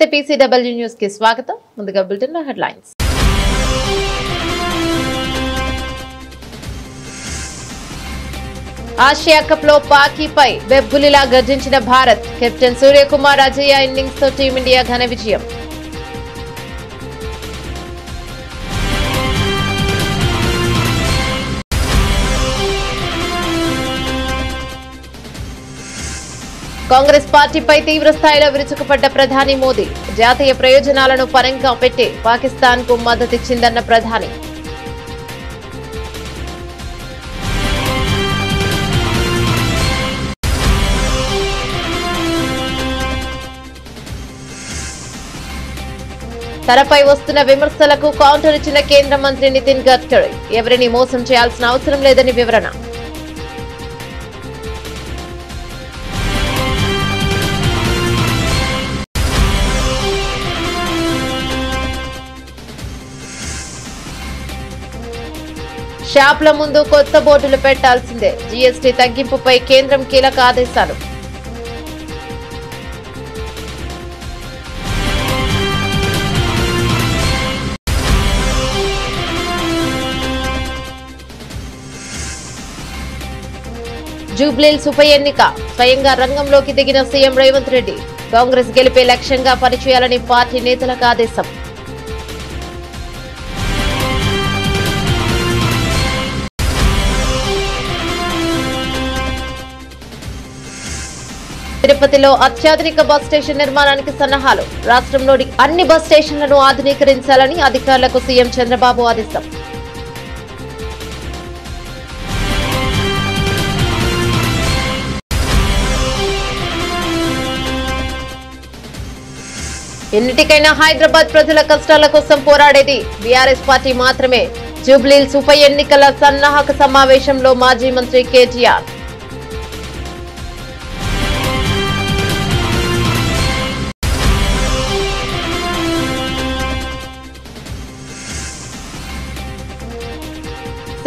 నమస్తే PCW news కి స్వాగతం. ముందుగా బులెటిన్ హెడ్లైన్స్. ఆసియా కప్ లో పాకీపై బెబ్బులిలా గర్జించిన భారత్. కెప్టెన్ సూర్యకుమార్ అజేయ ఇన్నింగ్స్ తో టీమిండియా ఘన విజయం. కాంగ్రెస్ పార్టీపై తీవ్ర స్థాయిలో విరుచుకుపడ్డ ప్రధాని మోదీ. జాతీయ ప్రయోజనాలను పరంగా పెట్టి పాకిస్తాన్ కు మద్దతిచ్చిందన్న ప్రధాని. తనపై వస్తున్న విమర్శలకు కౌంటర్ ఇచ్చిన కేంద్ర మంత్రి నితిన్ గడ్కరీ. ఎవరిని మోసం చేయాల్సిన అవసరం లేదని వివరణ. షాప్ల ముందు కొత్త బోర్డులు పెట్టాల్సిందే. జీఎస్టీ తగ్గింపుపై కేంద్రం కీలక ఆదేశాలు. జూబ్లీహిల్స్ ఉప ఎన్నిక స్వయంగా రంగంలోకి దిగిన సీఎం రేవంత్ రెడ్డి. కాంగ్రెస్ గెలిపే లక్ష్యంగా పనిచేయాలని పార్టీ నేతలకు ఆదేశం. తిరుపతిలో అత్యాధునిక బస్ స్టేషన్ నిర్మాణానికి సన్నాహాలు. రాష్ట్రంలోని అన్ని బస్ స్టేషన్లను ఆధునీకరించాలని అధికారులకు సీఎం చంద్రబాబు ఆదేశం. ఎన్నిటికైనా హైదరాబాద్ ప్రజల కష్టాల కోసం పోరాడేది బీఆర్ఎస్ పార్టీ మాత్రమే. జూబ్లీహిల్స్ ఉప ఎన్నికల సన్నాహక సమావేశంలో మాజీ మంత్రి కేటీఆర్.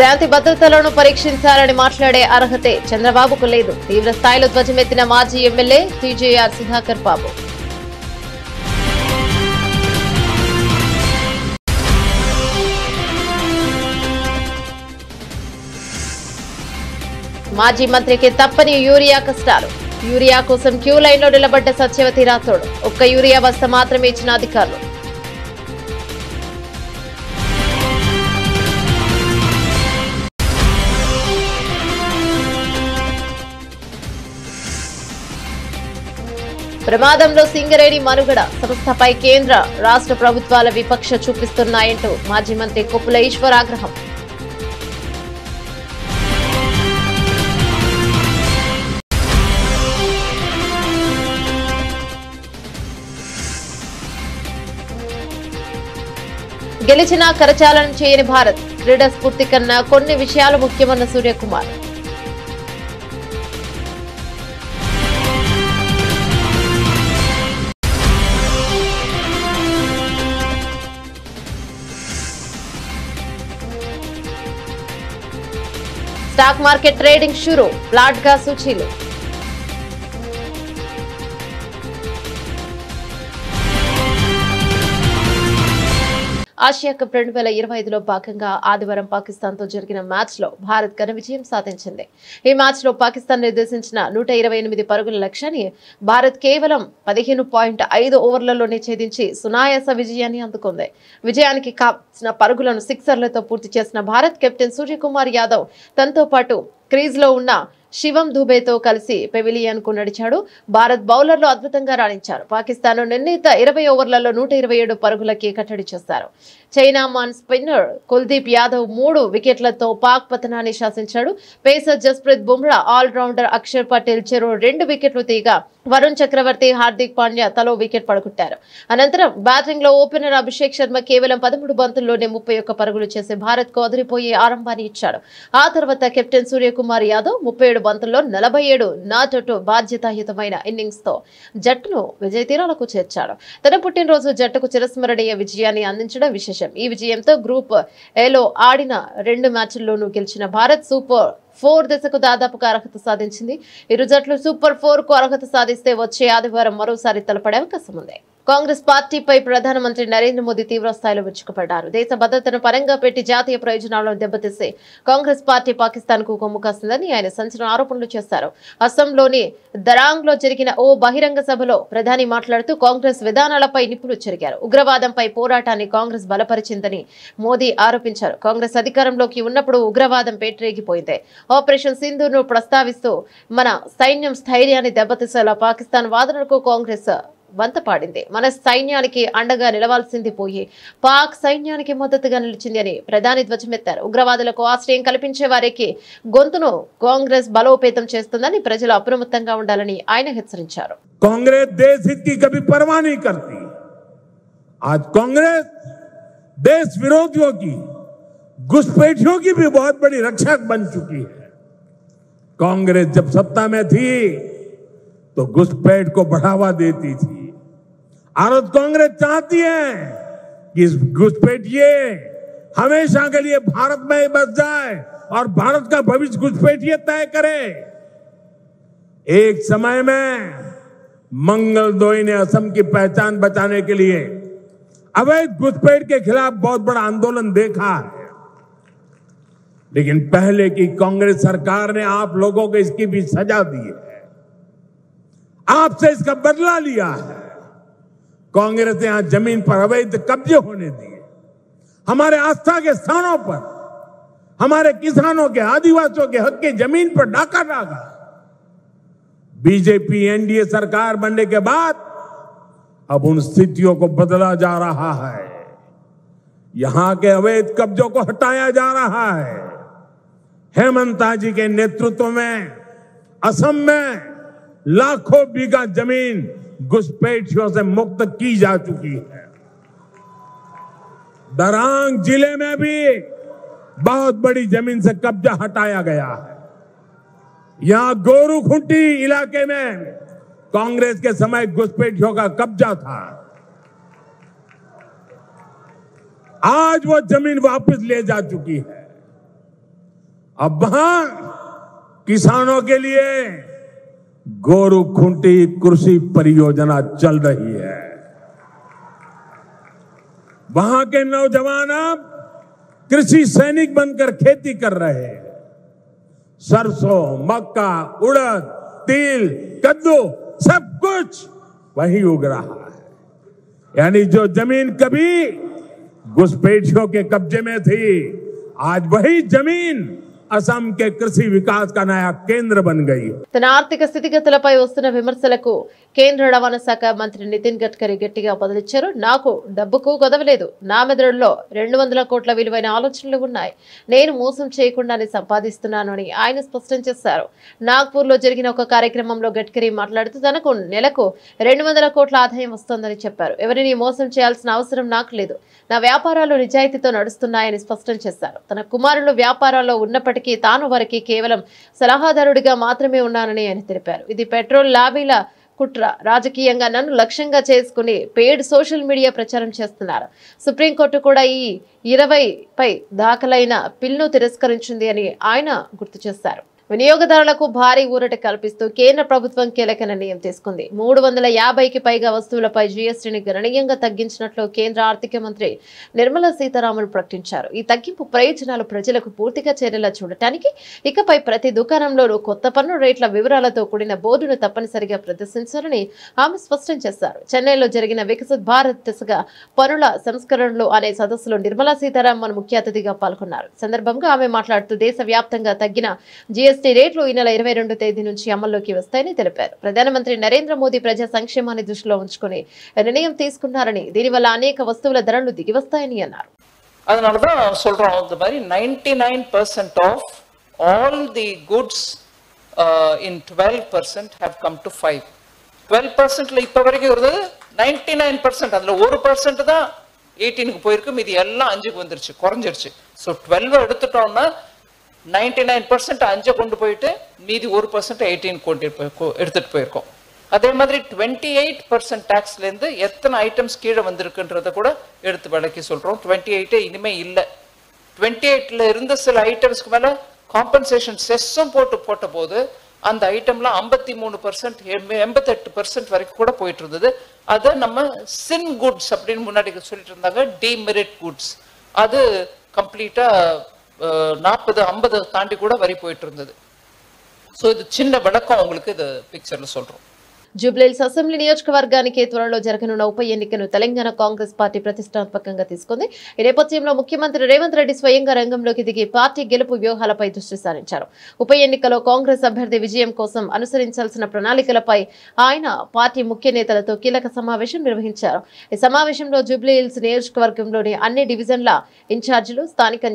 శాంతి భద్రతలను పరీక్షించాలని మాట్లాడే అర్హతే చంద్రబాబుకు లేదు. తీవ్ర స్థాయిలో ధ్వజమెత్తిన మాజీ ఎమ్మెల్యే టీజేఆర్ సుధాకర్ బాబు. మాజీ మంత్రికి తప్పని యూరియా కష్టాలు. యూరియా కోసం క్యూ లైన్ లో నిలబడ్డ సత్యవతి రాథోడ్. ఒక్క యూరియా బస్తా మాత్రమే ఇచ్చిన అధికారులు. ప్రమాదంలో సింగరేణి మనుగడ. సంస్థపై కేంద్ర రాష్ట్ర ప్రభుత్వాల విపక్ష చూపిస్తున్నాయంటూ మాజీ మంత్రి కొప్పుల ఈశ్వర్ ఆగ్రహం. గెలిచినా కరచాలనం చేయని భారత్. క్రీడా స్ఫూర్తి కన్నా కొన్ని విషయాలు ముఖ్యమన్న సూర్యకుమార్. స్టాక్ మార్కెట్ ట్రేడింగ్ షురూ. ఫ్లాట్ గా సూచీలు. ఆసియా కప్ 2025లో భాగంగా ఆదివారం పాకిస్తాన్ తో జరిగిన మ్యాచ్ లో భారత్ ఘన విజయం సాధించింది. ఈ మ్యాచ్ లో పాకిస్తాన్ నిర్దేశించిన 128 పరుగుల లక్ష్యాన్ని భారత్ కేవలం 15.5 ఓవర్లలోనే ఛేదించి సునాయాస విజయాన్ని అందుకుంది. విజయానికి కావాల్సిన పరుగులను సిక్సర్లతో పూర్తి చేసిన భారత్ కెప్టెన్ సూర్యకుమార్ యాదవ్ తనతో పాటు క్రీజ్ లో ఉన్న శివం దుబేతో కలిసి పెవిలియన్ కు నడిచాడు. భారత్ బౌలర్లు అద్భుతంగా రాణించారు. పాకిస్తాన్ నిర్ణీత 20 ఓవర్లలో 127 పరుగులకి కట్టడి చేశారు. Chinaman spinner Kuldeep Yadav 3 వికెట్లతో పాక్ పతనాన్ని శాసించాడు. Pacer Jasprit Bumrah, all rounder Axar Patel చెరో 2 వికెట్లు తీయగా వరుణ్ చక్రవర్తి, హార్దిక్ పాండ్యా తలో వికెట్ పడగొట్టారు. అనంతరం బ్యాటింగ్ లో ఓపెనర్ అభిషేక్ శర్మ కేవలం 13 బంతుల్లోనే 31 పరుగులు చేసి భారత్ కు అదిరిపోయే ఆరంభాన్ని ఇచ్చాడు. ఆ తర్వాత కెప్టెన్ సూర్యకుమార్ యాదవ్ 37 బంతుల్లో 47 నాట్ అవుట్ బాధ్యతాయుతమైన ఇన్నింగ్స్ తో జట్టును విజయ తీరాలకు చేర్చాడు. తన పుట్టినరోజు జట్టుకు చిరస్మరణీయ విజయాన్ని అందించడం విశేషం. ఈ విజయంతో గ్రూప్ ఏలో ఆడిన 2 మ్యాచ్ల్లోనూ గెలిచిన భారత్ సూపర్ 4 దశకు దాదాపుగా అర్హత సాధించింది. ఇరు జట్లు సూపర్ 4 కు అర్హత సాధిస్తే వచ్చే ఆదివారం మరోసారి తలపడే అవకాశం ఉంది. కాంగ్రెస్ పార్టీపై ప్రధానమంత్రి నరేంద్ర మోదీ తీవ్రస్థాయిలో విరుచుకుపడ్డారు. దేశ భద్రతను పరంగా పెట్టి జాతీయ ప్రయోజనాలను దెబ్బతీసి కాంగ్రెస్ పార్టీ పాకిస్తాన్ కు కొమ్ము కాస్తుందని ఆయన సంచలన ఆరోపణలు చేశారు. అస్సాంలోని దరాంగ్ లో జరిగిన ఓ బహిరంగ సభలో ప్రధాని మాట్లాడుతూ కాంగ్రెస్ విధానాలపై నిప్పులు చెరిగారు. ఉగ్రవాదంపై పోరాటాన్ని కాంగ్రెస్ బలపరిచిందని మోదీ ఆరోపించారు. కాంగ్రెస్ అధికారంలోకి ఉన్నప్పుడు ఉగ్రవాదం పేటరేగిపోయింది. ఆపరేషన్ సింధూర్ను ప్రస్తావిస్తూ మన సైన్యం స్థైర్యాన్ని దెబ్బతీసేలా పాకిస్తాన్ వాదనలకు కాంగ్రెస్ వంతపాడింది. మన సైన్యానికి అండగా నిలవాల్సింది పోయి పాక్ సైన్యానికి మద్దతుగా నిలిచింది అని ప్రధాని ధ్వజమెత్తారు. ఉగ్రవాదులకు ఆశ్రయం కల్పించే వారికి గొంతును కాంగ్రెస్ బలోపేతం చేస్తుందని ప్రజలు అప్రమత్తంగా ఉండాలని ఆయన హెచ్చరించారు. కాంగ్రెస్ देश हित की कभी परवाह नहीं करती. आज कांग्रेस देश विरोधियों की, घुसपैठियों की भी बहुत बड़ी रक्षक बन चुकी है. कांग्रेस जब सत्ता में थी तो घुसपैठ को बढ़ावा देती थी. और कांग्रेस चाहती है कि इस घुसपैठिए हमेशा के लिए भारत में ही बस जाए और भारत का भविष्य घुसपैठिए तय करे. एक समय में मंगलदोई ने असम की पहचान बचाने के लिए अवैध घुसपैठ के खिलाफ बहुत बड़ा आंदोलन देखा है. लेकिन पहले की कांग्रेस सरकार ने आप लोगों को इसकी भी सजा दी है, आपसे इसका बदला लिया है. कांग्रेस ने यहां जमीन पर अवैध कब्जे होने दिए, हमारे आस्था के स्थानों पर हमारे किसानों के, आदिवासियों के हक की जमीन पर डाका डाला. बीजेपी एनडीए सरकार बनने के बाद अब उन स्थितियों को बदला जा रहा है. यहां के अवैध कब्जों को हटाया जा रहा है. हेमंता जी के नेतृत्व में असम में लाखों बीघा जमीन घुसपैठियों से मुक्त की जा चुकी है. दरांग जिले में भी बहुत बड़ी जमीन से कब्जा हटाया गया है. यहां गोरूखुंटी इलाके में कांग्रेस के समय घुसपैठियों का कब्जा था. आज वो जमीन वापस ले जा चुकी है. अब वहां किसानों के लिए गोरूखुंटी कृषि परियोजना चल रही है. वहां के नौजवान अब कृषि सैनिक बनकर खेती कर रहे हैं. सरसों, मक्का, उड़द, तिल, कद्दू सब कुछ वही उग रहा है. यानी जो जमीन कभी घुसपैठियों के कब्जे में थी, आज वही जमीन असम के कृषि विकास का नया केंद्र बन गई. తన ఆర్థిక స్థితిగతులపై వస్తున్న విమర్శలకు కేంద్ర రవాణా శాఖ మంత్రి నితిన్ గడ్కరీ గట్టిగా బదులిచ్చారు. నాకు డబ్బుకు గొడవలేదు. నా మెదడులో 200 కోట్ల విలువైన ఆలోచనలు ఉన్నాయి. నేను మోసం చేయకుండానే సంపాదిస్తున్నాను అని ఆయన స్పష్టం చేశారు. నాగ్పూర్లో జరిగిన ఒక కార్యక్రమంలో గడ్కరీ మాట్లాడుతూ తనకు నెలకు 200 కోట్ల ఆదాయం వస్తోందని చెప్పారు. ఎవరిని మోసం చేయాల్సిన అవసరం నాకు లేదు. నా వ్యాపారాలు నిజాయితీతో నడుస్తున్నాయని స్పష్టం చేశారు. తన కుమారులు వ్యాపారాల్లో ఉన్నప్పటికీ తాను వారికి కేవలం సలహాదారుడిగా మాత్రమే ఉన్నానని ఆయన తెలిపారు. ఇది పెట్రోల్ లాబీల కుట్ర. రాజకీయంగా నన్ను లక్ష్యంగా చేసుకుని పెయిడ్ సోషల్ మీడియా ప్రచారం చేస్తున్నారు. సుప్రీంకోర్టు కూడా ఈ 20పై దాఖలైన పిల్ను తిరస్కరించింది అని ఆయన గుర్తు చేశారు. వినియోగదారులకు భారీ ఊరట కల్పిస్తూ కేంద్ర ప్రభుత్వం కీలక నిర్ణయం తీసుకుంది. 350కి పైగా వస్తువులపై జీఎస్టీని గణనీయంగా తగ్గించినట్లు కేంద్ర ఆర్థిక మంత్రి నిర్మలా సీతారామన్ ప్రకటించారు. ఈ తగ్గింపు ప్రయోజనాలు ప్రజలకు పూర్తిగా చేరేలా చూడటానికి ఇకపై ప్రతి దుకాణంలోనూ కొత్త పన్ను రేట్ల వివరాలతో కూడిన బోర్డును తప్పనిసరిగా ప్రదర్శించాలని ఆమె స్పష్టం చేశారు. చెన్నైలో జరిగిన వికసిత్ భారత్ దిశగా పన్నుల సంస్కరణలు అనే సదస్సులో నిర్మలా సీతారామన్ ముఖ్య అతిథిగా పాల్గొన్నారు. సందర్భంగా ఆమె మాట్లాడుతూ దేశవ్యాప్తంగా తగ్గిన జీఎస్టీ రేట్లు ఈ నెల 22వ తేదీ నుంచి అమల్లోకి వస్తాయని తెలిపారు. ప్రధానమంత్రి నరేంద్ర మోదీ ప్రజా సంక్షేమాన్ని దృష్టిలో ఉంచుకుని నిర్ణయం తీసుకున్నారని, దీనివల్ల అనేక వస్తువుల ధరలు దిగి వస్తాయని అన్నారు. அதனாலதான் சொல்றோம், இந்த மாதிரி 99% of all the goods in 12% have come to 5. 12%ல இப்ப வரைக்கும் வருது 99%. அதுல 1% தான் 18க்கு போயிருக்கு, மீதி எல்லாம் 5க்கு வந்துருச்சு, குறைஞ்சிருச்சு. ஸோ 12 எடுத்துட்டோம்னா 99% 5 கொண்டு போயிட்டு மீதி 1% 18 கொண்டு எடுத்துட்டு போயிருக்கோம். அதே மாதிரி 28% டாக்ஸ்ல இருந்து எத்தனை ஐட்டம்ஸ் கீழே வந்திருக்குன்றத கூட எடுத்து விளக்கி சொல்றோம். 28 இனிமே இல்லை. 28ல இருந்த சில ஐட்டம்ஸ்க்கு மேல காம்பன்சேஷன் செஸ்ஸும் போட்ட போது அந்த ஐட்டம்ல 53%, 88% வரைக்கும் கூட போயிட்டு இருந்தது. அதை நம்ம சின் குட்ஸ் அப்படின்னு முன்னாடி சொல்லிட்டு இருந்தாங்க, டிமெரிட் குட்ஸ். அது கம்ப்ளீட்டா 40-50 தாண்டி கூட வரி போயிட்டு இருந்தது. ஸோ இது சின்ன விளக்கம் உங்களுக்கு இது பிக்சர்ல சொல்றோம். జూబ్లీహిల్స్ అసెంబ్లీ నియోజకవర్గానికి త్వరలో జరగనున్న ఉప ఎన్నికను తెలంగాణ కాంగ్రెస్ పార్టీ ప్రతిష్టాత్మకంగా తీసుకుంది. ఈ నేపథ్యంలో ముఖ్యమంత్రి రేవంత్ రెడ్డి స్వయంగా రంగంలోకి దిగి పార్టీ గెలుపు వ్యూహాలపై దృష్టి సారించారు. ఉప ఎన్నికలో కాంగ్రెస్ అభ్యర్థి విజయం కోసం అనుసరించాల్సిన ప్రణాళికలపై ఆయన పార్టీ ముఖ్య నేతలతో కీలక సమావేశం నిర్వహించారు. ఈ సమావేశంలో జూబ్లీహిల్స్ నియోజకవర్గంలోని అన్ని డివిజన్ల ఇన్ఛార్జీలు, స్థానిక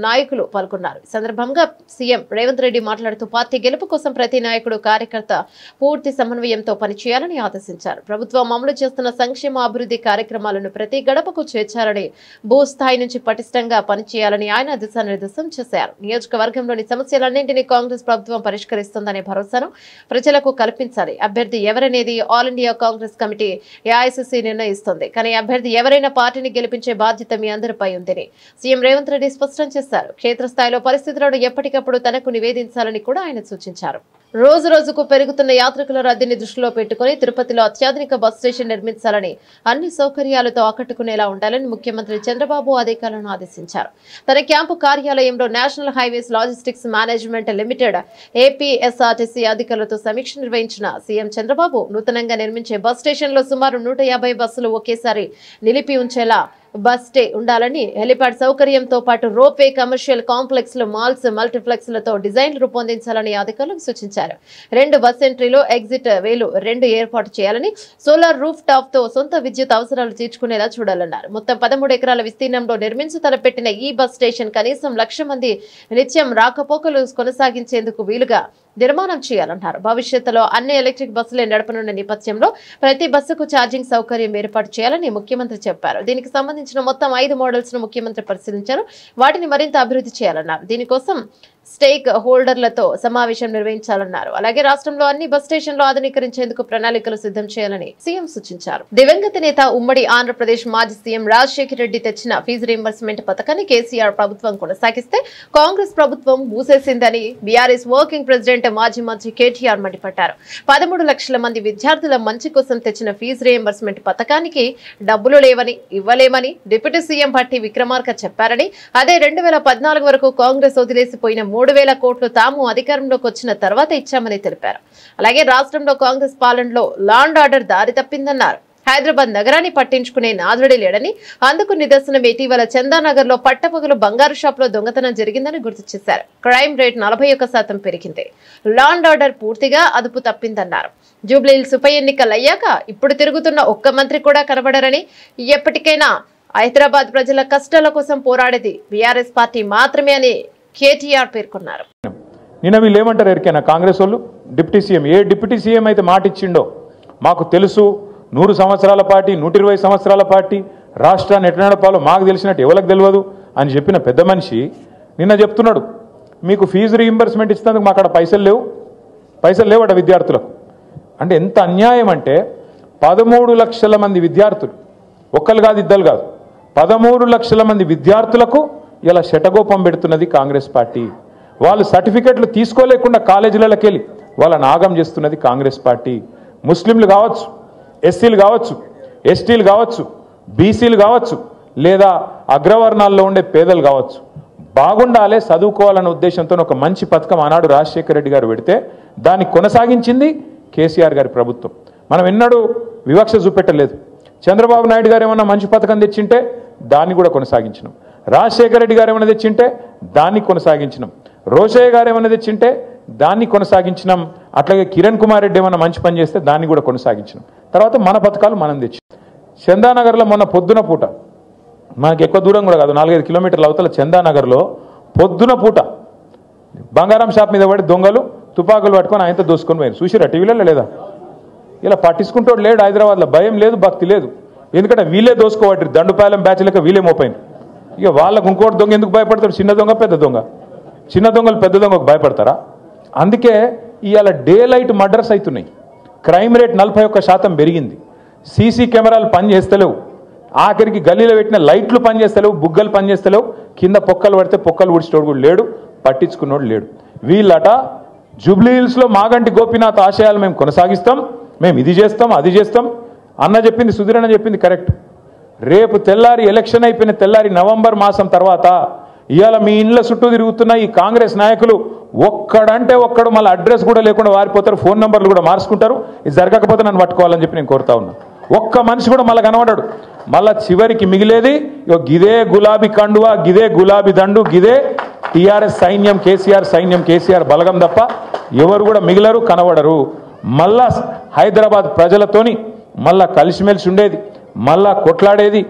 నాయకులు పాల్గొన్నారు. ఈ సందర్భంగా సీఎం రేవంత్ రెడ్డి మాట్లాడుతూ పార్టీ గెలుపు కోసం ప్రతి నాయకుడు, కార్యకర్త పూర్తి సమన్వయంతో పనిచేయాలని ఆదేశించారు. ప్రభుత్వం అమలు చేస్తున్న సంక్షేమ అభివృద్ధి కార్యక్రమాలను ప్రతి గడపకు చేర్చాలని, భూస్థాయి నుంచి పటిష్టంగా పనిచేయాలని ఆయన దిశానిర్దేశం చేశారు. నియోజకవర్గంలోని సమస్యలన్నింటినీ కాంగ్రెస్ ప్రభుత్వం పరిష్కరిస్తుందనే భరోసాను ప్రజలకు కల్పించాలి. అభ్యర్థి ఎవరనేది all India Congress committee AICC నిర్ణయిస్తుంది. కానీ అభ్యర్థి ఎవరైనా పార్టీని గెలిపించే బాధ్యత మీ అందరిపై ఉందని సీఎం రేవంత్ రెడ్డి స్పష్టం చేశారు. క్షేత్రస్థాయిలో పరిస్థితులను ఎప్పటికప్పుడు తనకు నివేదించాలని కూడా ఆయన సూచించారు. రోజు రోజుకు పెరుగుతున్న యాత్రికుల రద్దీని దృష్టిలో పెట్టుకుని తిరుపతిలో అత్యాధునిక బస్ స్టేషన్ నిర్మించాలని, అన్ని సౌకర్యాలతో ఆకట్టుకునేలా ఉండాలని ముఖ్యమంత్రి చంద్రబాబు అధికారులను ఆదేశించారు. తన క్యాంపు కార్యాలయంలో national highways logistics management limited APSRTC అధికారులతో సమీక్ష నిర్వహించిన సీఎం చంద్రబాబు నూతనంగా నిర్మించే బస్ స్టేషన్లో సుమారు 150 బస్సులు ఒకేసారి నిలిపి ఉంచేలా బస్ స్టే ఉండాలని, హెలిప్యాడ్ సౌకర్యంతో పాటు రోప్వే, కమర్షియల్ కాంప్లెక్స్ లు, మాల్స్, మల్టీప్లెక్స్ లతో డిజైన్లు రూపొందించాలని అధికారులకు సూచించారు. 2 బస్ ఎంట్రీలు, ఎగ్జిట్ వేలు 2 ఏర్పాటు చేయాలని, సోలార్ రూఫ్ టాప్ తో సొంత విద్యుత్ అవసరాలు తీర్చుకునేలా చూడాలన్నారు. మొత్తం 13 ఎకరాల విస్తీర్ణంలో నిర్మించి తలపెట్టిన ఈ బస్ స్టేషన్ కనీసం 1,00,000 మంది నిత్యం రాకపోకలు కొనసాగించేందుకు వీలుగా నిర్మాణం చేయాలన్నారు. భవిష్యత్తులో అన్ని ఎలక్ట్రిక్ బస్సులే నడపనున్న నేపథ్యంలో ప్రతి బస్సుకు ఛార్జింగ్ సౌకర్యం ఏర్పాటు చేయాలని ముఖ్యమంత్రి చెప్పారు. దీనికి సంబంధించిన మొత్తం 5 మోడల్స్ ను ముఖ్యమంత్రి పరిశీలించారు. వాటిని మరింత అభివృద్ధి చేయాలన్నారు. దీనికోసం స్టేక్ హోల్డర్లతో సమావేశం నిర్వహించాలన్నారు. అలాగే రాష్ట్రంలో అన్ని బస్ స్టేషన్లు ఆధునీకరించేందుకు ప్రణాళికలు సిద్ధం చేయాలని సీఎం సూచించారు. దివంగత నేత, ఉమ్మడి ఆంధ్రప్రదేశ్ మాజీ సీఎం రాజశేఖర రెడ్డి తెచ్చిన ఫీజు రీయింబర్స్మెంట్ పథకాన్ని కేసీఆర్ ప్రభుత్వం కొనసాగిస్తే కాంగ్రెస్ ప్రభుత్వం మూసేసిందని బీఆర్ఎస్ వర్కింగ్ ప్రెసిడెంట్, మాజీ మంత్రి కేటీఆర్ మండిపడ్డారు. 13 లక్షల మంది విద్యార్థుల మంచి కోసం తెచ్చిన ఫీజు రీయింబర్స్మెంట్ పథకానికి డబ్బులు లేవని, ఇవ్వలేమని డిప్యూటీ సీఎం భట్టి విక్రమార్క చెప్పారని, అదే 2014 వరకు కాంగ్రెస్ వదిలేసిపోయిన 3,000 కోట్లు తాము అధికారంలోకి వచ్చిన తర్వాత ఇచ్చామని తెలిపారు. అలాగే రాష్ట్రంలో కాంగ్రెస్ పాలనలో లా అండ్ ఆర్డర్ దారి తప్పిందన్నారు. హైదరాబాద్ నగరాన్ని పట్టించుకునే నాదుడే లేడని, అందుకు నిదర్శనం ఇటీవల చందానగర్ లో పట్టపగలు బంగారు షాప్ లో దొంగతనం జరిగిందని గుర్తు చేశారు. క్రైమ్ రేట్ 41% పెరిగింది. లా అండ్ ఆర్డర్ పూర్తిగా అదుపు తప్పిందన్నారు. జూబ్లీహిల్స్ ఉప ఎన్నికలయ్యాక ఇప్పుడు తిరుగుతున్న ఒక్క మంత్రి కూడా కనబడరని, ఎప్పటికైనా హైదరాబాద్ ప్రజల కష్టాల కోసం పోరాడేది బీఆర్ఎస్ పార్టీ మాత్రమే అని కేటీఆర్ పేర్కొన్నారు. నిన్న వీళ్ళు ఏమంటారు ఎరికైనా కాంగ్రెస్ వాళ్ళు, డిప్యూటీ సీఎం, ఏ డిప్యూటీ సీఎం అయితే మాట ఇచ్చిండో మాకు తెలుసు, 100 సంవత్సరాల పార్టీ, 120 సంవత్సరాల పార్టీ, రాష్ట్రాన్ని ఎట్లా నడపాలో మాకు తెలిసినట్టు ఎవరికి తెలియదు అని చెప్పిన పెద్ద మనిషి నిన్న చెప్తున్నాడు, మీకు ఫీజు రీయింబర్స్మెంట్ ఇస్తేందుకు మా అక్కడ పైసలు లేవట విద్యార్థులకు. అంటే ఎంత అన్యాయం అంటే 13 లక్షల మంది విద్యార్థులు, ఒక్కరు కాదు, ఇద్దరు కాదు, 13 లక్షల మంది విద్యార్థులకు ఇలా శటగోపం పెడుతున్నది కాంగ్రెస్ పార్టీ. వాళ్ళు సర్టిఫికెట్లు తీసుకోలేకుండా కాలేజీలకి వెళ్ళి వాళ్ళని ఆగం చేస్తున్నది కాంగ్రెస్ పార్టీ. ముస్లింలు కావచ్చు, ఎస్సీలు కావచ్చు, ఎస్టీలు కావచ్చు, బీసీలు కావచ్చు, లేదా అగ్రవర్ణాల్లో ఉండే పేదలు కావచ్చు, బాగుండాలే, చదువుకోవాలనే ఉద్దేశంతో ఒక మంచి పథకం ఆనాడు రాజశేఖర రెడ్డి గారు పెడితే దాన్ని కొనసాగించింది కేసీఆర్ గారి ప్రభుత్వం. మనం ఎన్నడూ వివక్ష చూపెట్టలేదు. చంద్రబాబు నాయుడు గారు ఏమన్నా మంచి పథకం తెచ్చింటే దాన్ని కూడా కొనసాగించినాం. రాజశేఖర రెడ్డి గారు ఏమైనా తెచ్చింటే దాన్ని కొనసాగించినాం. రోషయ్య గారు ఏమైనా తెచ్చింటే దాన్ని కొనసాగించినాం. అట్లాగే కిరణ్ కుమార్ రెడ్డి ఏమైనా మంచి పని చేస్తే దాన్ని కూడా కొనసాగించినాం. తర్వాత మన పథకాలు మనం తెచ్చి చందానగర్లో మొన్న పొద్దున పూట, మనకి ఎక్కువ దూరం కూడా కాదు, 4-5 కిలోమీటర్ల అవతల చందానగర్లో పొద్దున పూట బంగారం షాప్ మీద పడి దొంగలు తుపాకులు పట్టుకొని ఆయనతో దోసుకొని పోయారు. చూసిరా టీవీలలో లేదా? ఇలా పట్టించుకుంటాడు లేడు హైదరాబాద్లో, భయం లేదు, భక్తి లేదు. ఎందుకంటే వీళ్ళే దోసుకోబట్టి దండుపాలెం బ్యాచ్ లెక్క వీళ్ళే మోపోయింది. ఇక వాళ్ళకు ఇంకోటి దొంగ ఎందుకు భయపడతాడు? చిన్న దొంగ పెద్ద దొంగ, చిన్న దొంగలు పెద్ద దొంగకు భయపడతారా? అందుకే ఇవాళ డే లైట్ మర్డర్స్ అవుతున్నాయి. క్రైమ్ రేట్ 41% పెరిగింది. సీసీ కెమెరాలు పనిచేస్తలేవు. ఆఖరికి గల్లీలో పెట్టిన లైట్లు పనిచేస్తలేవు, బుగ్గలు పనిచేస్తలేవు. కింద పొక్కలు పడితే పొక్కలు ఊడ్చేటోడు కూడా లేడు, పట్టించుకున్నోడు లేడు. వీళ్ళట జూబ్లీ హిల్స్లో మాగంటి గోపీనాథ్ ఆశయాలు మేము కొనసాగిస్తాం, మేము ఇది చేస్తాం అది చేస్తాం అన్న చెప్పింది, సుధీర్ అన్న చెప్పింది కరెక్ట్. రేపు తెల్లారి ఎలక్షన్ అయిపోయిన తెల్లారి నవంబర్ మాసం తర్వాత ఇవాళ మీ ఇండ్ల చుట్టూ తిరుగుతున్న ఈ కాంగ్రెస్ నాయకులు ఒక్కడంటే ఒక్కడు మళ్ళీ అడ్రస్ కూడా లేకుండా వారిపోతారు, ఫోన్ నెంబర్లు కూడా మార్చుకుంటారు. ఇది జరగకపోతే నన్ను పట్టుకోవాలని చెప్పి నేను కోరుతా ఉన్నా. ఒక్క మనిషి కూడా మళ్ళీ కనబడాడు. మళ్ళా చివరికి మిగిలేది గిదే గులాబీ కండువా, గిదే గులాబీ దండు, గిదే టీఆర్ఎస్ సైన్యం, కేసీఆర్ సైన్యం, కేసీఆర్ బలగం తప్ప ఎవరు కూడా మిగిలరు, కనబడరు. మళ్ళా హైదరాబాద్ ప్రజలతోని మళ్ళా కలిసిమెలిసి ఉండేది, మళ్ళా కొట్లాడేది,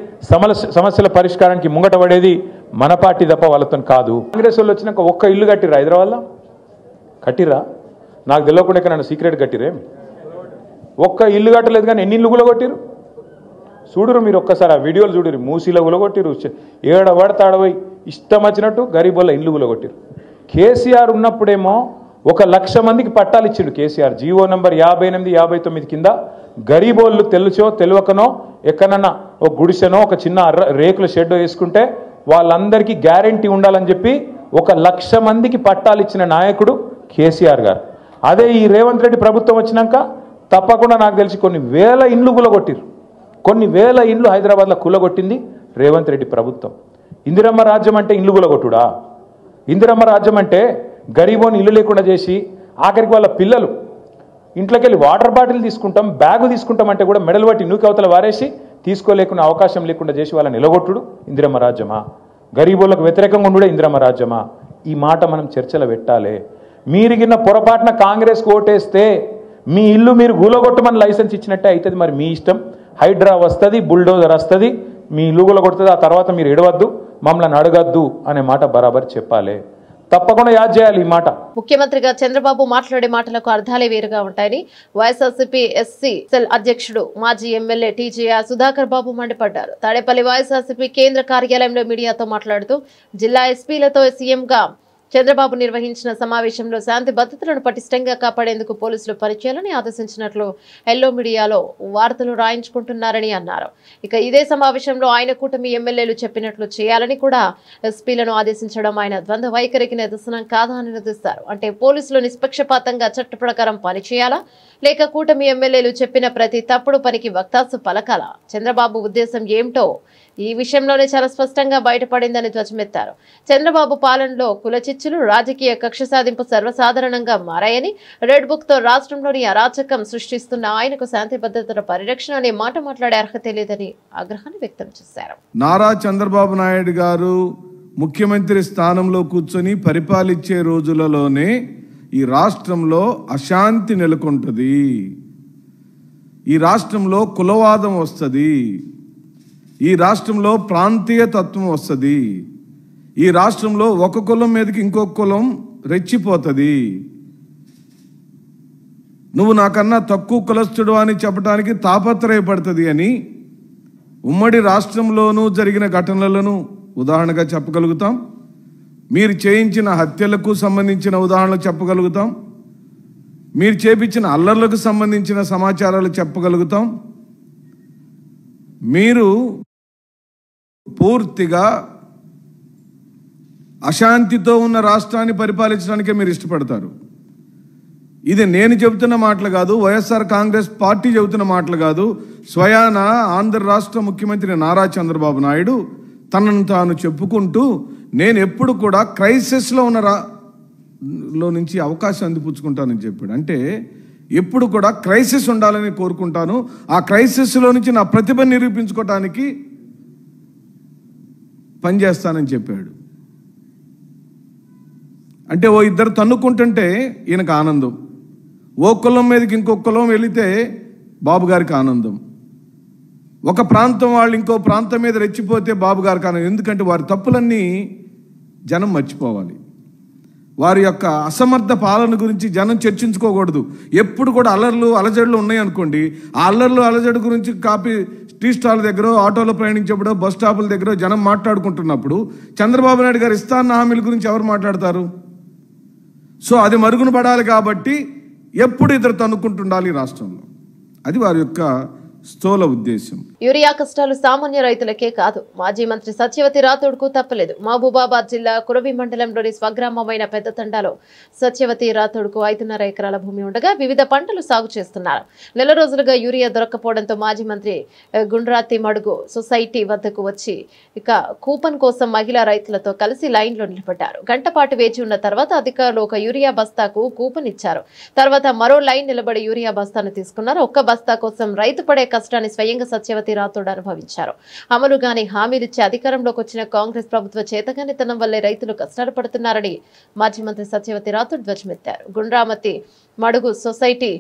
సమస్యల పరిష్కారానికి ముంగట పడేది మన పార్టీ తప్ప వాళ్ళతో కాదు. కాంగ్రెస్ వాళ్ళు వచ్చినాక ఒక్క ఇల్లు కట్టిరా హైదరాబాద్లో? కట్టిరా? నాకు తెలియకుండా ఇక్కడ నన్ను సీక్రెట్ కట్టిరే. ఒక్క ఇల్లు కట్టలేదు కానీ ఎన్ని ఇల్లు గులగొట్టిరు చూడురు మీరు. ఒక్కసారి ఆ వీడియోలు చూడరు. మూసీలో గులగొట్టిరు, ఏడ పడతాడపోయి ఇష్టం వచ్చినట్టు గరీబోళ్ళ ఇల్లు గులగొట్టిరు. కేసీఆర్ ఉన్నప్పుడేమో 1,00,000 మందికి పట్టాలు ఇచ్చిండు కేసీఆర్. జీవో నంబర్ 58, 59 కింద గరీబోళ్ళు తెలుసో తెలియకనో ఎక్కడన్నా ఒక గుడిసెనో ఒక చిన్న రేకుల షెడ్ వేసుకుంటే వాళ్ళందరికీ గ్యారంటీ ఉండాలని చెప్పి 1,00,000 మందికి పట్టాలు ఇచ్చిన నాయకుడు కేసీఆర్ గారు. అదే ఈ రేవంత్ రెడ్డి ప్రభుత్వం వచ్చినాక తప్పకుండా నాకు తెలిసి కొన్ని వేల ఇండ్లు కూలగొట్టిరు. కొన్ని వేల ఇండ్లు హైదరాబాద్లో కూలగొట్టింది రేవంత్ రెడ్డి ప్రభుత్వం. ఇందిరమ్మ రాజ్యం అంటే ఇండ్లు కూలగొట్టుడా? ఇందిరమ్మ రాజ్యం అంటే గరీబోని ఇల్లు లేకుండా చేసి ఆఖరికి వాళ్ళ పిల్లలు ఇంట్లోకి వెళ్ళి వాటర్ బాటిల్ తీసుకుంటాం, బ్యాగు తీసుకుంటాం అంటే కూడా మెడలు పట్టి నూకి అవతల వారేసి తీసుకోలేకున్న అవకాశం లేకుండా చేసి వాళ్ళని నిలగొట్టుడు ఇందిరమ్మ రాజ్యమా? గరీబోళ్ళకు వ్యతిరేకంగా ఉండే ఇందిరమ్మ రాజ్యమా? ఈ మాట మనం చర్చలో పెట్టాలి. మీరిగిన పొరపాటున కాంగ్రెస్కి ఓటేస్తే మీ ఇల్లు మీరు గూలగొట్టమని లైసెన్స్ ఇచ్చినట్టే అవుతుంది. మరి మీ ఇష్టం. హైడ్రా వస్తుంది, బుల్డోజర్ వస్తుంది, మీ ఇల్లు గూలగొడుతుంది. ఆ తర్వాత మీరు ఎడవద్దు, మమ్మల్ని అడగద్దు అనే మాట బరాబర్ చెప్పాలి. తప్పకుండా యాద్ చేయాలి ఈ మాట. ముఖ్యమంత్రిగా చంద్రబాబు మాట్లాడే మాటలకు అర్థాలే వేరుగా ఉంటాయని వైఎస్ఆర్సీపీ ఎస్సీ సెల్ అధ్యక్షుడు మాజీ ఎమ్మెల్యే టీజేఆర్ సుధాకర్ బాబు మండిపడ్డారు. తాడేపల్లి వైఎస్ఆర్సీపీ కేంద్ర కార్యాలయంలో మీడియాతో మాట్లాడుతూ జిల్లా ఎస్పీలతో సీఎంగా చంద్రబాబు నిర్వహించిన సమావేశంలో శాంతి భద్రతలను పటిష్టంగా కాపాడేందుకు పోలీసులు పనిచేయాలని ఆదేశించినట్లు ఎల్లో మీడియాలో వార్తలు రాయించుకుంటున్నారని అన్నారు. ఇక ఇదే సమావేశంలో ఆయన కూటమి ఎమ్మెల్యేలు చెప్పినట్లు చేయాలని కూడా ఎస్పీలను ఆదేశించడం ఆయన ద్వంద్వ వైఖరికి నిదర్శనం కాదా అని నిలదీశారు. అంటే పోలీసులు నిష్పక్షపాతంగా చట్ట ప్రకారం పనిచేయాలా, లేక కూటమి ఎమ్మెల్యేలు చెప్పిన ప్రతి తప్పుడు పనికి వక్తాసు పలకాలా? చంద్రబాబు ఉద్దేశం ఏమిటో ఈ విషయంలోనే చాలా స్పష్టంగా బయటపడిందని ధ్వజమెత్తారు. చంద్రబాబు పాలనలో కుల చిచ్చులు, రాజకీయ కక్ష సాధింపు సర్వసాధారణంగా మారాయని, రెడ్ బుక్ తో రాష్ట్రంలోని అరాచకం సృష్టిస్తున్న ఆయనకు శాంతి భద్రతల పరిరక్షణ అనే మాట మాట్లాడే అర్హత లేదని ఆగ్రహాన్ని వ్యక్తం చేశారు. నారా చంద్రబాబు నాయుడు గారు ముఖ్యమంత్రి స్థానంలో కూర్చొని పరిపాలించే రోజులలోనే ఈ రాష్ట్రంలో అశాంతి నెలకొంటుంది, ఈ రాష్ట్రంలో కులవాదం వస్తుంది, ఈ రాష్ట్రంలో ప్రాంతీయ తత్వం వస్తుంది, ఈ రాష్ట్రంలో ఒక కులం మీదకి ఇంకొక కులం రెచ్చిపోతుంది. నువ్వు నాకన్నా తక్కువ కులస్తుడు అని చెప్పడానికి తాపత్రయపడుతుంది అని ఉమ్మడి రాష్ట్రంలోనూ జరిగిన ఘటనలను ఉదాహరణగా చెప్పగలుగుతాం. మీరు చేయించిన హత్యలకు సంబంధించిన ఉదాహరణలు చెప్పగలుగుతాం. మీరు చేపించిన అల్లర్లకు సంబంధించిన సమాచారాలు చెప్పగలుగుతాం. మీరు పూర్తిగా అశాంతితో ఉన్న రాష్ట్రాన్ని పరిపాలించడానికే మీరు ఇష్టపడతారు. ఇది నేను చెబుతున్న మాటలు కాదు, వైఎస్ఆర్ కాంగ్రెస్ పార్టీ చెబుతున్న మాటలు కాదు. స్వయాన ఆంధ్ర రాష్ట్ర ముఖ్యమంత్రి నారా చంద్రబాబు నాయుడు తనను తాను చెప్పుకుంటూ నేను ఎప్పుడు కూడా క్రైసిస్లో ఉన్న లో నుంచి అవకాశం అందిపుచ్చుకుంటానని చెప్పాడు. అంటే ఎప్పుడు కూడా క్రైసిస్ ఉండాలని కోరుకుంటాను, ఆ క్రైసిస్లో నుంచి నా ప్రతిభ నిరూపించుకోవటానికి పనిచేస్తానని చెప్పాడు. అంటే ఓ ఇద్దరు తన్నుకుంటుంటే ఈయనకు ఆనందం, ఓ కులం మీదకి ఇంకొక కులం వెళితే బాబు గారికి ఆనందం, ఒక ప్రాంతం వాళ్ళు ఇంకో ప్రాంతం మీద రెచ్చిపోతే బాబు గారికి ఆనందం. ఎందుకంటే వారి తప్పులన్నీ జనం మర్చిపోవాలి. వారి యొక్క అసమర్థ పాలన గురించి జనం చర్చించుకోకూడదు. ఎప్పుడు కూడా అల్లర్లు అలజడులు ఉన్నాయి అనుకోండి, ఆ అల్లర్లు అలజడు గురించి టీ స్టాల్ దగ్గర, ఆటోలో ప్రయాణించేప్పుడు, బస్ స్టాపుల దగ్గర జనం మాట్లాడుకుంటున్నప్పుడు చంద్రబాబు నాయుడు గారు ఇస్తాన్న హామీల గురించి ఎవరు మాట్లాడతారు? సో అది మరుగున పడాలి కాబట్టి ఎప్పుడు ఇద్దరు తన్నుకుంటుండాలి రాష్ట్రంలో. అది వారి యొక్క స్థూల ఉద్దేశం. యూరియా కష్టాలు సామాన్య రైతులకే కాదు, మాజీ మంత్రి సత్యవతి రాథోడ్కు తప్పలేదు. మహబూబాబాద్ జిల్లా కురవి మండలంలోని స్వగ్రామమైన పెద్దతండాలో సత్యవతి రాథోడ్కు 5.5 ఎకరాల భూమి ఉండగా వివిధ పంటలు సాగు చేస్తున్నారు. నెల రోజులుగా యూరియా దొరక్కపోవడంతో మాజీ మంత్రి గుండ్రాతి మడుగు సొసైటీ వద్దకు వచ్చి కూపన్ కోసం మహిళా రైతులతో కలిసి లైన్లో నిలబడ్డారు. గంట పాటు వేచి ఉన్న తర్వాత అధికారులు ఒక యూరియా బస్తాకు కూపన్ ఇచ్చారు. తర్వాత మరో లైన్ నిలబడి యూరియా బస్తాను తీసుకున్నారు. ఒక్క బస్తా కోసం రైతు పడే కష్టాన్ని స్వయంగా సత్యవతి రాథోడ్ అనుభవించారు. అమలుగానే హామీలిచ్చి అధికారంలోకి వచ్చిన కాంగ్రెస్ ప్రభుత్వ చేతగానితనం వల్లే రైతులు కష్టాలు పడుతున్నారని మాజీ మంత్రి సత్యవతి రాథోడ్ ధ్వజమెత్తారు. గుండ్రామతి మడుగు సొసైటీ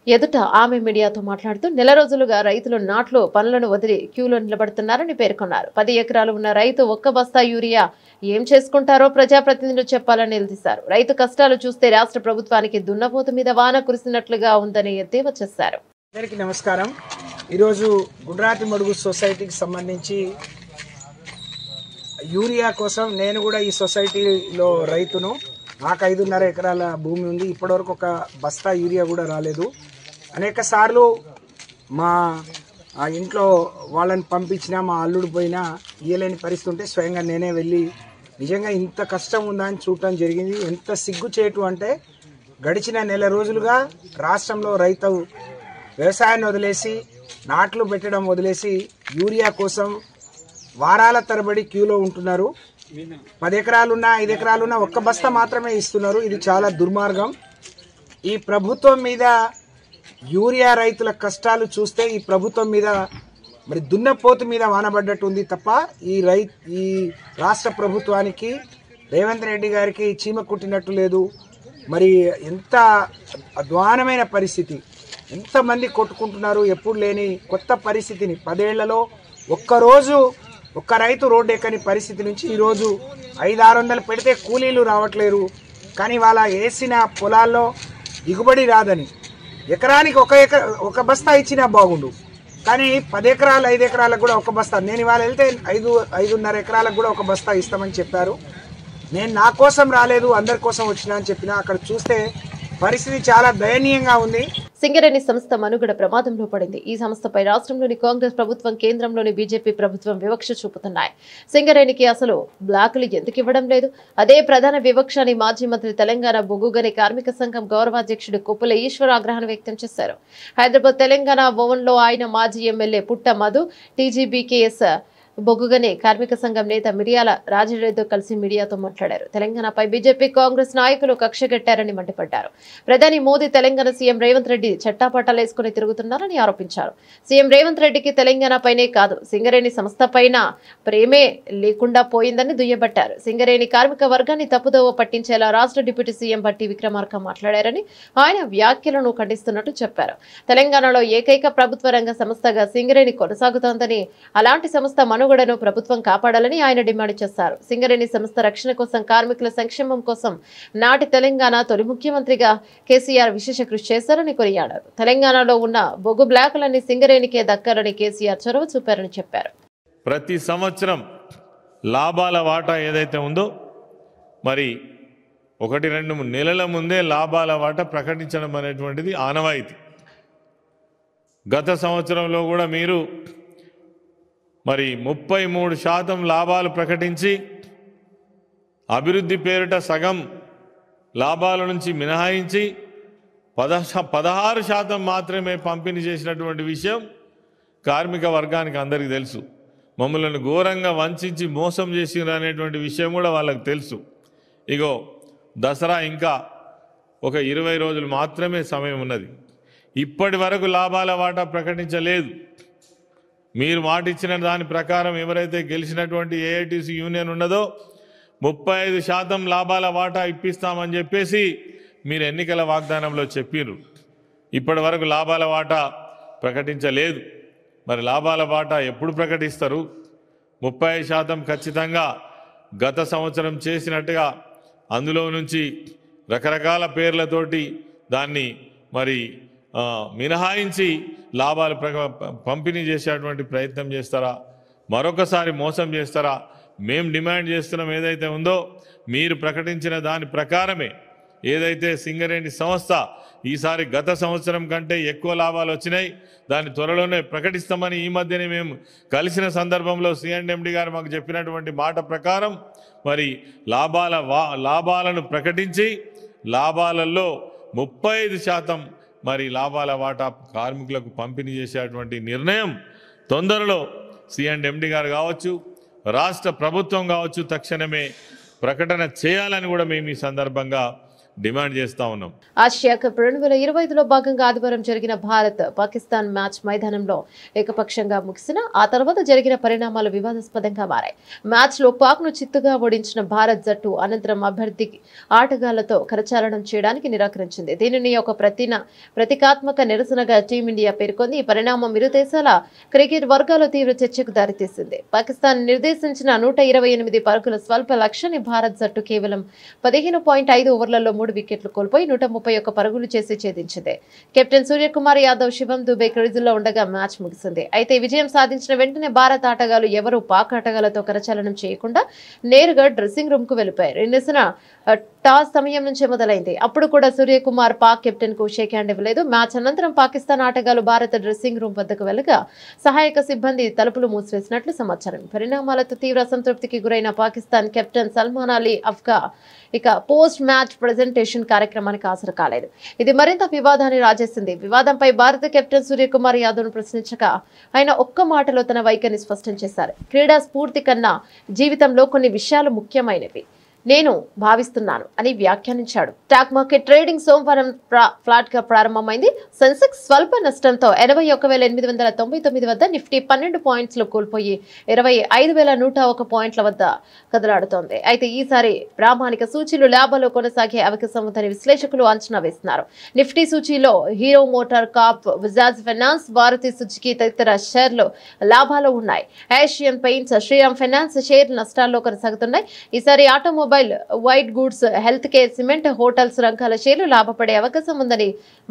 ఎదుట ఆమె మీడియాతో మాట్లాడుతూ నెల రోజులుగా రైతులు నాట్లు పనులను వదిలి క్యూలో నిలబడుతున్నారని పేర్కొన్నారు. 10 ఎకరాలు ఉన్న రైతు ఒక్క బస్తా యూరియా ఏం చేసుకుంటారో ప్రజాప్రతినిధులు చెప్పాలని నిలదీశారు. రైతు కష్టాలు చూస్తే రాష్ట్ర ప్రభుత్వానికి దున్నపోతు మీద వాన కురిసినట్లుగా ఉందని ఎద్దేవా చేశారు. అందరికీ నమస్కారం. ఈరోజు గుండ్రాతి మడుగు సొసైటీకి సంబంధించి యూరియా కోసం నేను కూడా ఈ సొసైటీలో రైతును. నాకు 5.5 ఎకరాల భూమి ఉంది. ఇప్పటివరకు ఒక బస్తా యూరియా కూడా రాలేదు. అనేక సార్లు మా ఇంట్లో వాళ్ళని పంపించినా మా అల్లుడు పోయినా ఇయ్యలేని పరిస్థితి ఉంటే స్వయంగా నేనే వెళ్ళి నిజంగా ఇంత కష్టం ఉందా అని చూడటం జరిగింది. ఎంత సిగ్గుచేటు అంటే గడిచిన నెల రోజులుగా రాష్ట్రంలో రైతు వ్యవసాయాన్ని వదిలేసి నాట్లు పెట్టడం వదిలేసి యూరియా కోసం వారాల తరబడి క్యూలో ఉంటున్నారు. 10 ఎకరాలున్నా 5 ఎకరాలున్నా ఒక్క బస్తా మాత్రమే ఇస్తున్నారు. ఇది చాలా దుర్మార్గం. ఈ ప్రభుత్వం మీద యూరియా రైతుల కష్టాలు చూస్తే ఈ ప్రభుత్వం మీద మరి దున్నపోతు మీద వానబడ్డట్టు ఉంది తప్ప ఈ రాష్ట్ర ప్రభుత్వానికి రేవంత్ రెడ్డి గారికి చీమ కుట్టినట్టు లేదు. మరి ఎంత అధ్వానమైన పరిస్థితి, ఎంతమంది కొట్టుకుంటున్నారు. ఎప్పుడు లేని కొత్త పరిస్థితిని 10 ఏళ్లలో ఒక్కరోజు ఒక్క రైతు రోడ్డు ఎక్కని పరిస్థితి నుంచి ఈరోజు 500-600 పెడితే కూలీలు రావట్లేరు. కానీ వాళ్ళ వేసిన పొలాల్లో దిగుబడి రాదని ఎకరానికి ఒక బస్తా ఇచ్చినా బాగుండు. కానీ 10 ఎకరాలు 5 ఎకరాలకు కూడా ఒక బస్తా. నేను ఇవాళ వెళ్తే 5.5 ఎకరాలకు కూడా ఒక బస్తా ఇస్తామని చెప్పారు. నేను నా కోసం రాలేదు, అందరి కోసం వచ్చినా అని చెప్పినా. అక్కడ చూస్తే పరిస్థితి చాలా దయనీయంగా ఉంది. సింగరేణి సంస్థ మనుగడ ప్రమాదంలో పడింది. ఈ సంస్థపై రాష్ట్రంలోని కాంగ్రెస్ ప్రభుత్వం, కేంద్రంలోని బీజేపీ ప్రభుత్వం వివక్ష చూపుతున్నాయి. సింగరేణికి అసలు బ్లాకులు ఎందుకు ఇవ్వడం లేదు? అదే ప్రధాన వివక్ష అని మాజీ మంత్రి తెలంగాణ బొగ్గుగని కార్మిక సంఘం గౌరవాధ్యక్షుడు కొప్పుల ఈశ్వర్ ఆగ్రహాన్ని వ్యక్తం చేశారు. హైదరాబాద్ తెలంగాణ భవన్లో ఆయన మాజీ ఎమ్మెల్యే పుట్ట మధు, టీజీబీకేఎస్ బొగ్గుగని కార్మిక సంఘం నేత మిర్యాల రాజిరెడ్డితో కలిసి మీడియాతో మాట్లాడారు. తెలంగాణపై బీజేపీ, కాంగ్రెస్ నాయకులు కక్షగట్టారని మండిపడ్డారు. ప్రధాని మోదీ తెలంగాణ సీఎం రేవంత్ రెడ్డి చట్టాపట్టాలేసుకుని తిరుగుతున్నారని ఆరోపించారు. సీఎం రేవంత్ రెడ్డికి తెలంగాణపైనే కాదు సింగరేణి సంస్థపైన ప్రేమే లేకుండా పోయిందని దుయ్యబట్టారు. సింగరేణి కార్మిక వర్గాన్ని తప్పుదోవ పట్టించేలా రాష్ట్ర డిప్యూటీ సీఎం బట్టి విక్రమార్క మాట్లాడారని ఆయన వ్యాఖ్యలను ఖండిస్తున్నట్టు చెప్పారు. తెలంగాణలో ఏకైక ప్రభుత్వ రంగ సంస్థగా సింగరేణి కొనసాగుతోందని, అలాంటి సంస్థ మనుగడను ప్రభుత్వం కాపాడాలని ఆయన డిమాండ్ చేశారు. సింగరేణి సంస్థ రక్షణ కోసం, కార్మికుల సంక్షేమం కోసం నాటి తెలంగాణ తొలి ముఖ్యమంత్రిగా కేసీఆర్ విశేష కృషి చేశారని కొనియాడారు. తెలంగాణలో ఉన్న బొగ్గు బ్లాకులన్నీ సింగరేణికే దక్కాలని కేసీఆర్ చొరవ చూపారని చెప్పారు. ప్రతి సంవత్సరం లాభాల వాటా ఏదైతే ఉందో మరి 1-2 నెలల ముందే లాభాల వాటా ప్రకటించడం అనేటువంటిది ఆనవాయితీ. గత సంవత్సరంలో కూడా మీరు మరి 33% లాభాలు ప్రకటించి అభివృద్ధి పేరిట సగం లాభాల నుంచి మినహాయించి 16% మాత్రమే పంపిణీ చేసినటువంటి విషయం కార్మిక వర్గానికి అందరికీ తెలుసు. మమ్మల్ని ఘోరంగా వంచి మోసం చేసినారు అనేటువంటి విషయం కూడా వాళ్ళకి తెలుసు. ఇగో దసరా ఇంకా ఒక 20 రోజులు మాత్రమే సమయం ఉన్నది. ఇప్పటి వరకు లాభాల వాటా ప్రకటించలేదు. మీరు మాట ఇచ్చిన దాని ప్రకారం ఎవరైతే గెలిచినటువంటి ఏఐటీసీ యూనియన్ ఉన్నదో 35% లాభాల వాటా ఇప్పిస్తామని చెప్పేసి మీరు ఎన్నికల వాగ్దానంలో చెప్పారు. ఇప్పటి వరకు లాభాల వాటా ప్రకటించలేదు. మరి లాభాల వాటా ఎప్పుడు ప్రకటిస్తారు? 35% ఖచ్చితంగా గత సంవత్సరం చేసినట్టుగా అందులో నుంచి రకరకాల పేర్లతోటి దాన్ని మరి మినహాయించి లాభాలు పంపిణీ చేసేటువంటి ప్రయత్నం చేస్తారా? మరొకసారి మోసం చేస్తారా? మేము డిమాండ్ చేస్తున్నాం ఏదైతే ఉందో మీరు ప్రకటించిన దాని ప్రకారమే ఏదైతే సింగరేణి సంస్థ ఈసారి గత సంవత్సరం కంటే ఎక్కువ లాభాలు వచ్చినాయి, దాన్ని త్వరలోనే ప్రకటిస్తామని ఈ మధ్యనే మేము కలిసిన సందర్భంలో సిఎండి గారు మాకు చెప్పినటువంటి మాట ప్రకారం మరి లాభాలను ప్రకటించి లాభాలలో 35% మరి లాభాల వాటా కార్మికులకు పంపిణీ చేసేటువంటి నిర్ణయం తొందరలో సిఎండి గారు కావచ్చు, రాష్ట్ర ప్రభుత్వం కావచ్చు తక్షణమే ప్రకటన చేయాలని కూడా మేము ఈ సందర్భంగా డిమాండ్ చేస్తా ఉన్నాం. ఆసియా కప్ 2025లో భాగంగా ఆదివారం జరిగిన భారత్ పాకిస్తాన్ మ్యాచ్ మైదానంలో ఏకపక్షంగా ముగిసిన ఆ తర్వాత జరిగిన పరిణామాలు వివాదాస్పదంగా మారాయి. మ్యాచ్లో పాక్ను చిత్తుగా ఓడించిన భారత్ జట్టు అనంతరం అభ్యర్థి ఆటగాళ్లతో కరచాలనం చేయడానికి నిరాకరించింది. దీనిని ఒక ప్రతీకాత్మక నిరసనగా టీమిండియా పేర్కొంది. ఈ పరిణామం ఇరు దేశాల క్రికెట్ వర్గాల్లో తీవ్ర చర్చకు దారితీసింది. పాకిస్తాన్ నిర్దేశించిన 128 పరుగుల స్వల్ప లక్ష్యాన్ని భారత్ జట్టు కేవలం 15.5 ఓవర్లలో 3 వికెట్లు కోల్పోయి 131 పరుగులు చేసి ఛేదించింది. కెప్టెన్ సూర్యకుమార్ యాదవ్, శివం దుబే క్రీజుల్లో ఉండగా మ్యాచ్ ముగిసింది. అయితే విజయం సాధించిన వెంటనే భారత ఆటగాళ్లు ఎవరూ పాక్ ఆటగాళ్లతో కరచాలనం చేయకుండా నేరుగా డ్రెస్సింగ్ రూమ్ కు వెళ్లిపోయారు. ఈ నిరసన టాస్ సమయం నుంచే మొదలైంది. అప్పుడు కూడా సూర్యకుమార్ పాక్ కెప్టెన్ కు షేక్ హ్యాండ్ ఇవ్వలేదు. మ్యాచ్ అనంతరం పాకిస్తాన్ ఆటగాళ్లు భారత డ్రెస్సింగ్ రూమ్ వద్దకు వెళ్లగా సహాయక సిబ్బంది తలుపులు మూసివేసినట్లు సమాచారం. పరిణామాలతో తీవ్ర అసంతృప్తికి గురైన పాకిస్తాన్ కెప్టెన్ సల్మాన్ అలీ అఫ్గా ఇక పోస్ట్ మ్యాచ్ ప్రెజెంటేషన్ కార్యక్రమానికి హాజరు కాలేదు. ఇది మరింత వివాదాన్ని రాజేసింది. వివాదంపై భారత కెప్టెన్ సూర్యకుమార్ యాదవ్ను ప్రశ్నించగా ఆయన ఒక్క మాటలో తన వైఖరిని స్పష్టం చేశారు. క్రీడా స్ఫూర్తి కన్నా జీవితంలో కొన్ని విషయాలు ముఖ్యమైనవి నేను భావిస్తున్నాను అని వ్యాఖ్యానించాడు. స్టాక్ మార్కెట్ ట్రేడింగ్ సోమవారం ఫ్లాట్ గా ప్రారంభమైంది. సెన్సెక్స్ స్వల్ప నష్టంతో 81,899 వద్ద, నిఫ్టీ 12 పాయింట్స్ కోల్పోయి 25,101 పాయింట్ల వద్ద కదలాడుతోంది. అయితే ఈసారి ప్రామాణిక సూచీలు లాభాలు కొనసాగే అవకాశం ఉందని విశ్లేషకులు అంచనా వేస్తున్నారు. నిఫ్టీ సూచీలో Hero MotoCorp, Bajaj finance, Bharti Suzuki తదితర షేర్లు లాభాలు ఉన్నాయి. Asian Paints, Shriram finance share నష్టాల్లో కొనసాగుతున్నాయి. ఈసారి automobile, white goods, health care, cement, hotels రంగాల షేర్లు లాభపడే అవకాశం ఉందని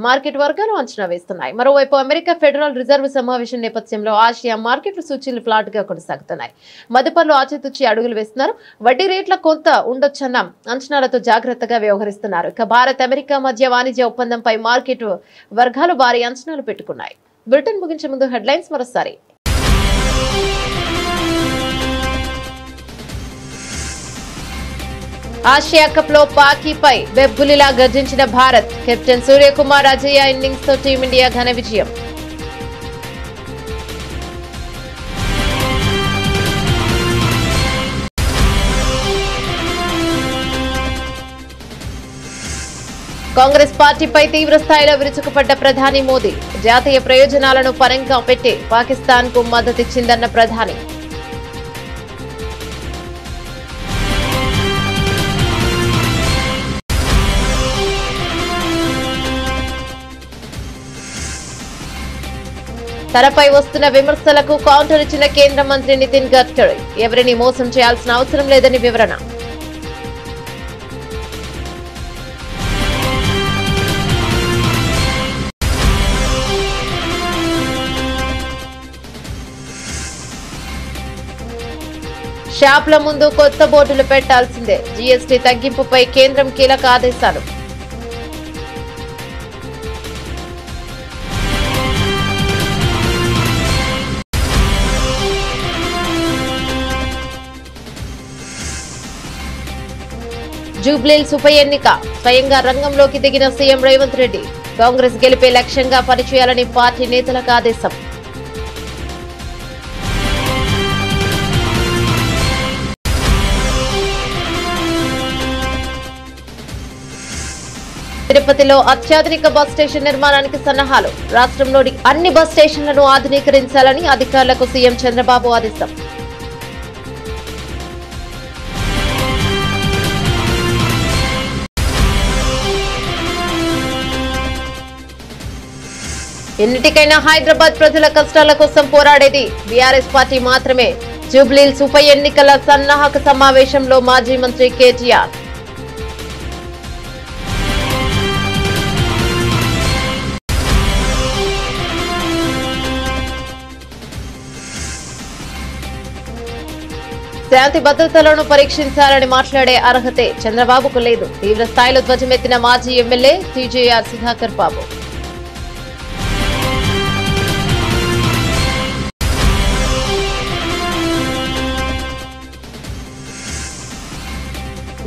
మార్కెట్ వర్గాలు అంచనా వేస్తున్నాయి. మరోవైపు అమెరికా ఫెడరల్ రిజర్వ్ సమావేశం నేపథ్యంలో ఆసియా మార్కెట్లు సూచీలు ఫ్లాట్ గా కొనసాగుతున్నాయి. మదుపర్లు ఆచితూచి అడుగులు వేస్తున్నారు. వడ్డీ రేట్ల కొంత ఉండొచ్చన్న అంచనాలతో జాగ్రత్తగా వ్యవహరిస్తున్నారు. ఇక భారత్ అమెరికా మధ్య వాణిజ్య ఒప్పందంపై మార్కెట్ వర్గాలు భారీ అంచనాలు పెట్టుకున్నాయి. బులెటిన్ ముగించే ముందు హెడ్లైన్స్ మరోసారి. ఆసియా కప్ లో పాకీపై బెబ్బులిలా గర్జించిన భారత్. కెప్టెన్ సూర్యకుమార్ అజేయ ఇన్నింగ్స్ తో టీమిండియా ఘన విజయం. కాంగ్రెస్ పార్టీపై తీవ్ర స్థాయిలో విరుచుకుపడ్డ ప్రధాని మోదీ. జాతీయ ప్రయోజనాలను పరంగా పెట్టి పాకిస్తాన్ కు మద్దతిచ్చిందన్న ప్రధాని. తనపై వస్తున్న విమర్శలకు కౌంటర్ ఇచ్చిన కేంద్ర మంత్రి నితిన్ గడ్కరీ. ఎవరిని మోసం చేయాల్సిన అవసరం లేదని వివరణ. షాప్ల ముందు కొత్త బోర్డులు పెట్టాల్సిందే. జీఎస్టీ తగ్గింపుపై కేంద్రం కీలక ఆదేశాలు. జూబ్లీహిల్స్ ఉప ఎన్నిక స్వయంగా రంగంలోకి దిగిన సీఎం రేవంత్ రెడ్డి. కాంగ్రెస్ గెలిపే లక్ష్యంగా పనిచేయాలని పార్టీ నేతలకు ఆదేశం. తిరుపతిలో అత్యాధునిక బస్ స్టేషన్ నిర్మాణానికి సన్నాహాలు. రాష్ట్రంలోని అన్ని బస్ స్టేషన్లను ఆధునీకరించాలని అధికారులకు సీఎం చంద్రబాబు ఆదేశం. ఎన్నిటికైనా హైదరాబాద్ ప్రజల కష్టాల కోసం పోరాడేది బీఆర్ఎస్ పార్టీ మాత్రమే. జూబ్లీహిల్స్ ఉప ఎన్నికల సన్నాహక సమావేశంలో మాజీ మంత్రి కేటీఆర్. శాంతి భద్రతలను పరీక్షించాలని మాట్లాడే అర్హతే చంద్రబాబుకు లేదు. తీవ్ర స్థాయిలో ధ్వజమెత్తిన మాజీ ఎమ్మెల్యే టీజేఆర్ సుధాకర్ బాబు.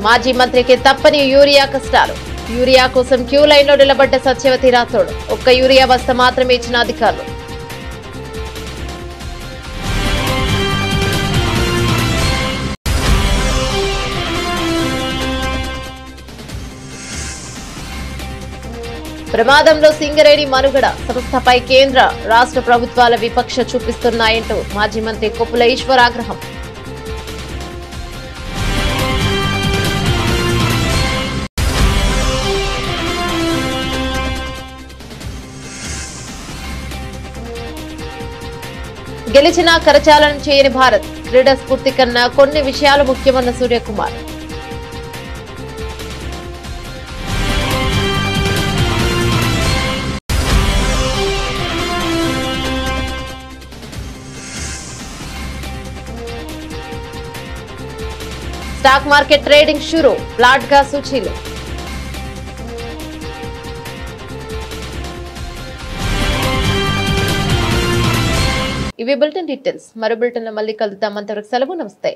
మాజీ మంత్రికి తప్పని యూరియా కష్టాలు. యూరియా కోసం క్యూ లైన్లో నిలబడ్డ సత్యవతి రాథోడ్. ఒక్క యూరియా బస్తా మాత్రమే ఇచ్చిన అధికారులు. ప్రమాదంలో సింగరేణి మనుగడ. సంస్థపై కేంద్ర రాష్ట్ర ప్రభుత్వాల విపక్ష చూపిస్తున్నాయంటూ మాజీ మంత్రి కొప్పుల ఈశ్వర్ ఆగ్రహం. గెలిచినా కరచాలనం చేయని భారత్. క్రీడా స్ఫూర్తి కన్నా కొన్ని విషయాలు ముఖ్యమన్న సూర్యకుమార్. స్టాక్ మార్కెట్ ట్రేడింగ్ షురూ. ఫ్లాట్ గా సూచీలు. ఇవి బులెటిన్ డీటెయిల్స్. మరో బులెటిన్ లో మళ్ళీ కలుద్దాం. అంతవరకు సెలవు. నమస్తే.